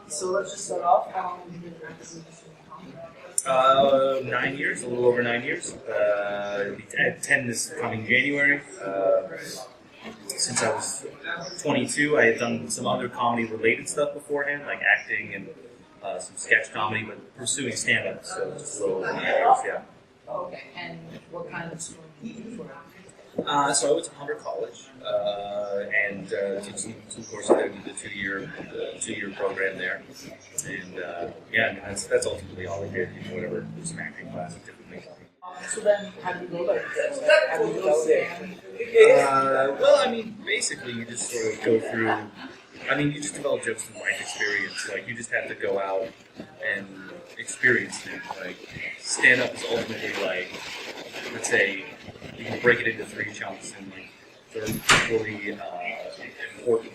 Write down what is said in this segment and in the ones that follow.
So let's just start off. How long have you been practicing comedy? 9 years, a little over 9 years. At 10 this coming January. Since I was 22, I had done some other comedy-related stuff beforehand, like acting and some sketch comedy, but pursuing stand-up, so just a little over 9 years, yeah. Okay, and what kind of school did you do for? So I went to Humber College and took some courses there, did the two-year program there, and yeah, I mean, that's ultimately all I did. Whatever, some acting classes typically. So then, how do you go about it? How do you go there? Well, I mean, basically, you just sort of go through. I mean, you just develop jokes from life experience. Like, you just have to go out and experience things. Like, stand-up is ultimately like, let's say, you can break it into 3 chunks, and like they're equally important.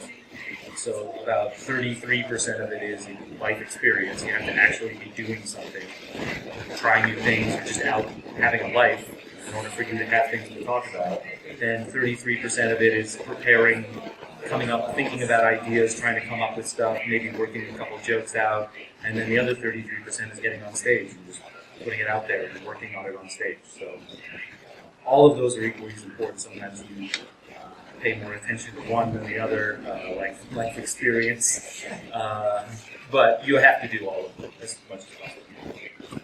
So about 33% of it is life experience. You have to actually be doing something, trying new things, or just out having a life in order for you to have things to talk about. Then 33% of it is preparing, coming up, thinking about ideas, trying to come up with stuff, maybe working a couple jokes out. And then the other 33% is getting on stage and just putting it out there and working on it on stage. So all of those are equally as important. Sometimes you pay more attention to one than the other, like life experience. But you have to do all of them as much as possible.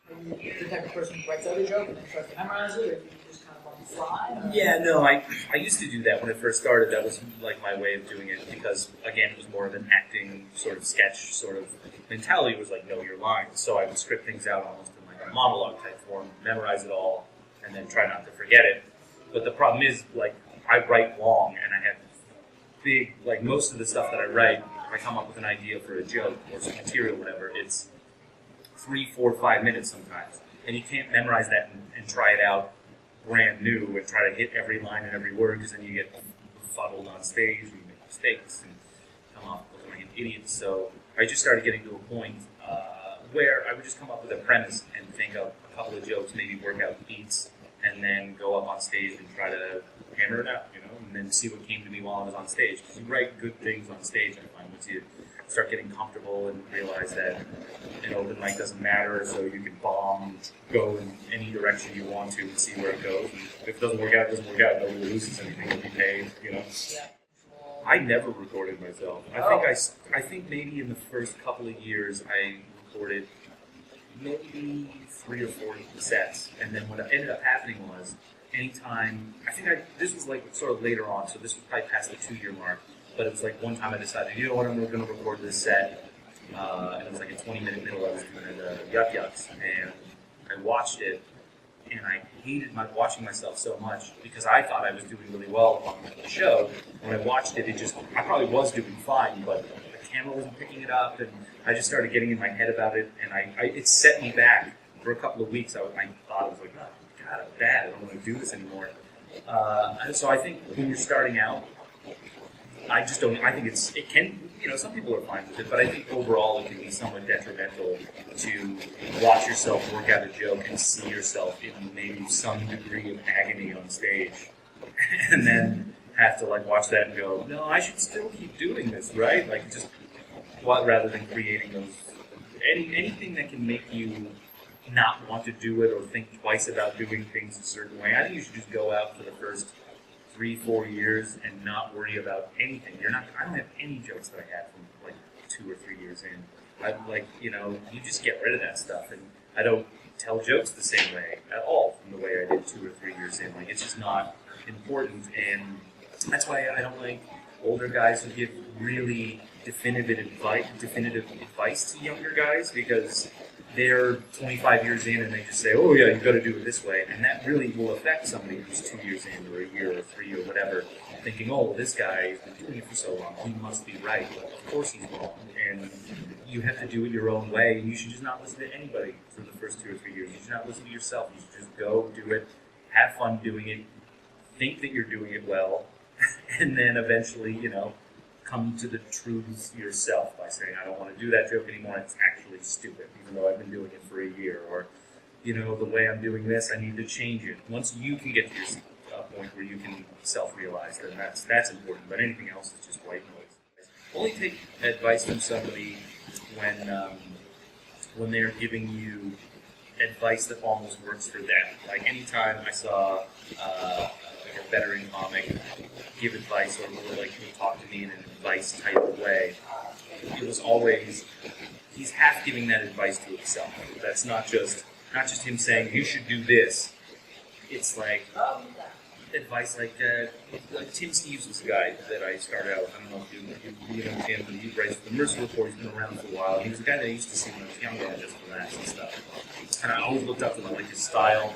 Are you the type of person who writes out a joke and then tries to memorize it, or do you just kind of on the fly? Or? Yeah, no, I used to do that when it first started. That was like my way of doing it because, again, it was more of an acting sort of sketch sort of mentality. It was like, know your lines. So I would script things out almost in like a monologue type form, memorize it all, and then try not to forget it. But the problem is, like, I write long, and I have big, like, most of the stuff that I write, if I come up with an idea for a joke or some material, whatever, it's 3, 4, 5 minutes sometimes. And you can't memorize that and try it out brand new and try to hit every line and every word, because then you get befuddled on stage and you make mistakes and come off looking like an idiot. So I just started getting to a point where I would just come up with a premise and think of a couple of jokes, maybe work out beats, and then go up on stage and try to hammer it out, and then see what came to me while I was on stage. Because you write good things on stage, I find, once you start getting comfortable and realize that an open mic doesn't matter, so you can bomb, go in any direction you want to and see where it goes. And if it doesn't work out, it doesn't work out. Nobody loses anything. You'll be paid, Yeah. I never recorded myself. I think maybe in the first couple of years I recorded maybe 3 or 4 sets, and then what ended up happening was anytime, this was like sort of later on, so this was probably past the 2-year mark, but it was like one time I decided, you know what, I'm going to record this set, and it was like a 20-minute middle I was doing at Yuck Yucks, and I watched it, and I hated watching myself so much because I thought I was doing really well on the show. When I watched it, I probably was doing fine, but the camera wasn't picking it up, and I just started getting in my head about it, and it set me back for a couple of weeks. I thought, I was like, oh, God, I'm bad. I don't want to do this anymore. So I think when you're starting out, I think it can, some people are fine with it, but I think overall it can be somewhat detrimental to watch yourself work out a joke and see yourself in maybe some degree of agony on stage, and then have to like watch that and go, no, I should still keep doing this, right? Like just rather than creating those anything that can make you not want to do it or think twice about doing things a certain way. I think you should just go out for the first 3, 4 years and not worry about anything. I don't have any jokes that I had from like 2 or 3 years in. You just get rid of that stuff, and I don't tell jokes the same way at all from the way I did 2 or 3 years in. Like, it's just not important, and that's why I don't like older guys who give really definitive advice to younger guys, because they're 25 years in and they just say, oh yeah, you've got to do it this way. And that really will affect somebody who's 2 years in or a year or 3 or whatever, thinking, oh, this guy has been doing it for so long, he must be right. But of course he's wrong. And you have to do it your own way, and you should just not listen to anybody for the first 2 or 3 years. You should not listen to yourself. You should just go, do it, have fun doing it, think that you're doing it well, and then eventually, come to the truths yourself by saying, I don't want to do that joke anymore, it's actually stupid, even though I've been doing it for a year, or, the way I'm doing this, I need to change it. Once you can get to your point where you can self-realize, then that's important, but anything else is just white noise. only take advice from somebody when they're giving you advice that almost works for them. Like anytime I saw like a veteran comic give advice or like talk to me in an advice type of way, it was always he's half giving that advice to himself. That's not just him saying you should do this. It's like advice like Tim Steves was a guy that I started out. I don't know if you know him, but he writes for the Mercer Report. He's been around for a while. He was a guy that I used to see when I was younger and just relax and stuff. And I always looked up to him, like his style.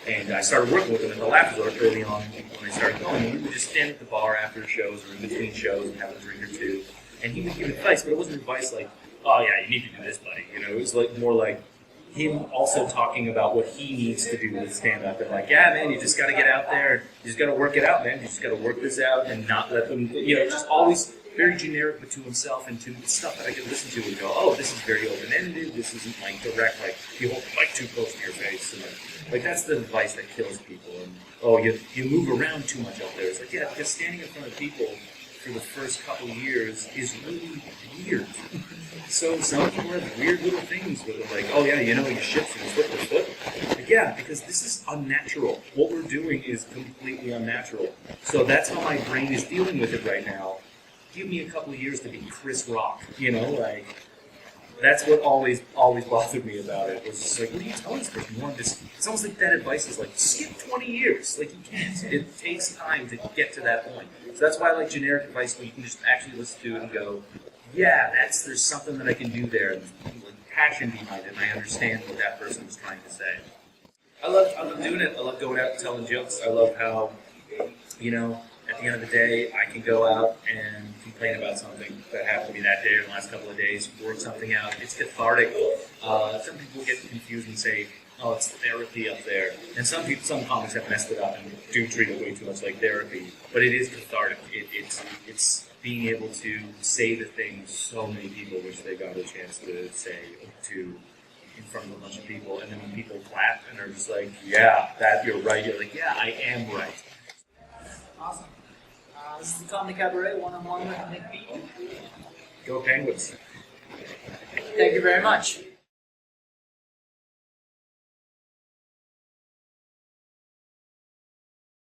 And I started working with him in the Laugh Resort early on when I started going. And we would just stand at the bar after shows or in between shows and have a drink or two. And he would give advice, but it wasn't advice like, "Oh yeah, you need to do this, buddy." You know, it was like more like him also talking about what he needs to do with stand-up. And like, yeah, man, you just got to get out there. You just got to work it out, man. You just got to work this out and not let them, you know, just always very generic, but to himself and to stuff that I could listen to and go, oh, this is very open-ended. This isn't like direct, like you hold the mic too close to your face. And like that's the advice that kills people. And oh, you move around too much out there. It's like, yeah, because standing in front of people for the first couple of years is really weird. So some people have weird little things where they're like, oh yeah, you know, you shift from foot to foot. Like, yeah, because this is unnatural. What we're doing is completely unnatural. So that's how my brain is dealing with it right now. Give me a couple of years to be Chris Rock, you know, like that's what always bothered me about it. It was just like, what are you telling this person? You want this? It's almost like that advice is like, skip 20 years. Like you can't. It takes time to get to that point. So that's why I like generic advice where you can just actually listen to it and go, yeah, there's something that I can do there, and like, passion behind it, and I understand what that person was trying to say. I love doing it. I love going out and telling jokes. I love how, you know, at the end of the day, I can go out and complain about something that happened to me that day or the last couple of days, work something out. It's cathartic. Some people get confused and say, oh, it's therapy up there. And some comics have messed it up and do treat it way too much like therapy. But it is cathartic. It's being able to say the things so many people wish they got a chance to say to in front of a bunch of people. And then when people clap and are just like, yeah, that you're right. You're like, yeah, I am right. Awesome. This is the Comedy Cabaret one-on-one with Nick Beaton. Go Penguins. Thank you very much.